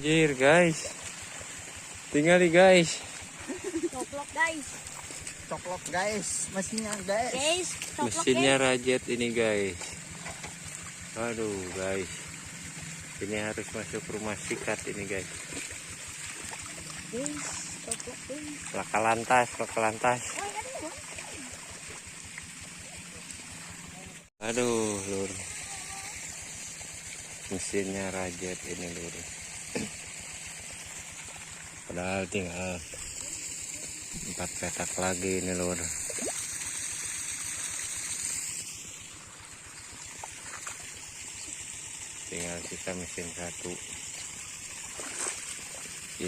Anjir guys, tinggal nih guys. Coplok guys. Coplok guys, mesinnya guys. Guys, coplok Mesinnya guys. rajet ini guys. Aduh guys, ini harus masuk rumah sikat ini guys. Guys, coplok guys. Laka lantas, laka lantas. Aduh lur, mesinnya rajet ini lur. Padahal tinggal 4 petak lagi ini lur. Tinggal sisa mesin 1.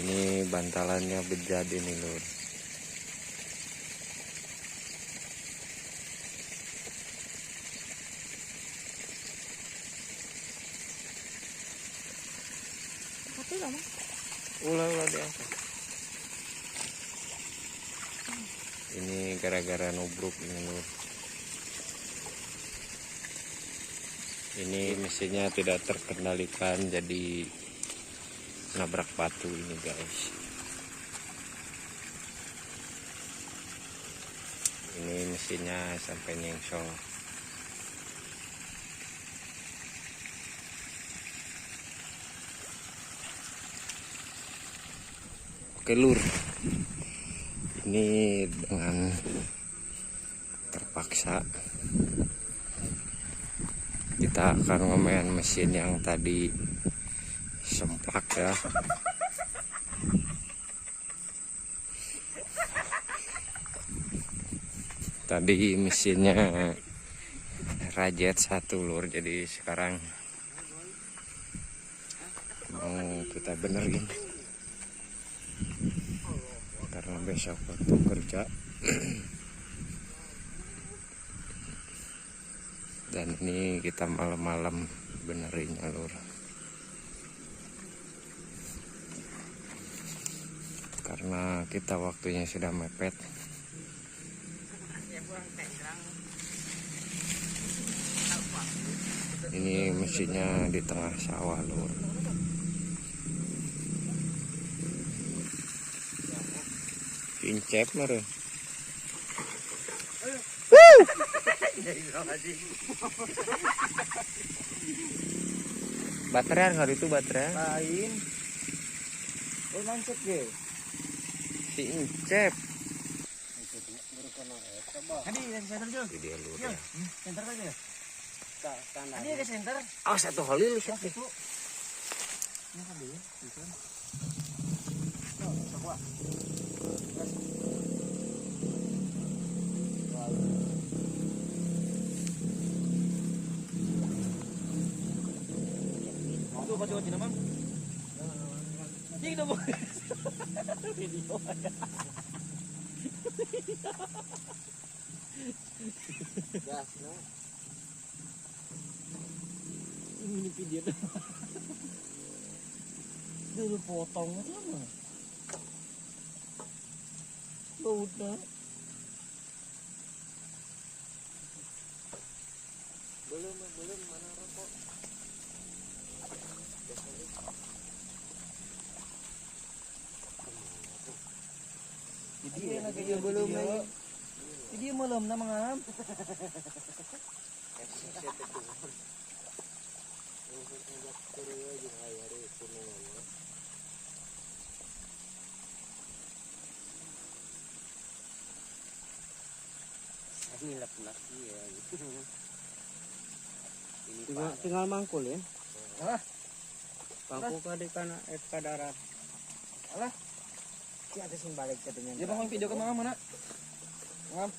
Ini bantalannya bejat ini lur. Satu lama. Ulah diangkat. Ini gara-gara nubruk ini lur. Ini mesinnya tidak terkendalikan jadi nabrak batu ini guys. Ini mesinnya sampai nyengsol. Oke lur, ini dengan terpaksa kita akan ngemain mesin yang tadi semplak ya. Tadi mesinnya rajet 1 lur, jadi sekarang mau kita benerin karena besok waktu kerja. Dan ini kita malam-malam benerinnya lur, karena kita waktunya sudah mepet. Ini mesinnya di tengah sawah lur. Incep meren. Baterai hari itu baterai Lain. Oh lancet ge. si Incep. Tadi yang center juga. Ini dia lur ya. Center aja ya. Tadi ada center. Oh satu holil sih. Itu. Ini kan dia. Itu. Oh, sakwa. Itu baca-baca nama. Ini kita buat video ya. Gas, no. Ini video tuh. Dulu potong aja mah. Udah. Belum mana rokok. Jadi lagi belum lagi. Jadi malam na mga nilap-nilap ya. Tinggal mangkul ya. Alah. Pangku kade kana darat. Alah. Si ada sing balik katanya. Dia bang video ke mana? Ngam.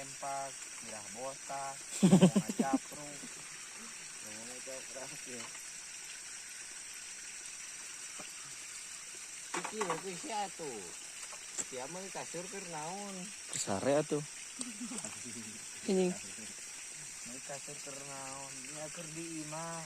tempat, kirah botak, ngomong capru, ngomong keras ya. Iki lho kuwi tuh. Dia mah kasur keur naon? Sare atuh. Ini kasur keur naon? Ya keur di imah.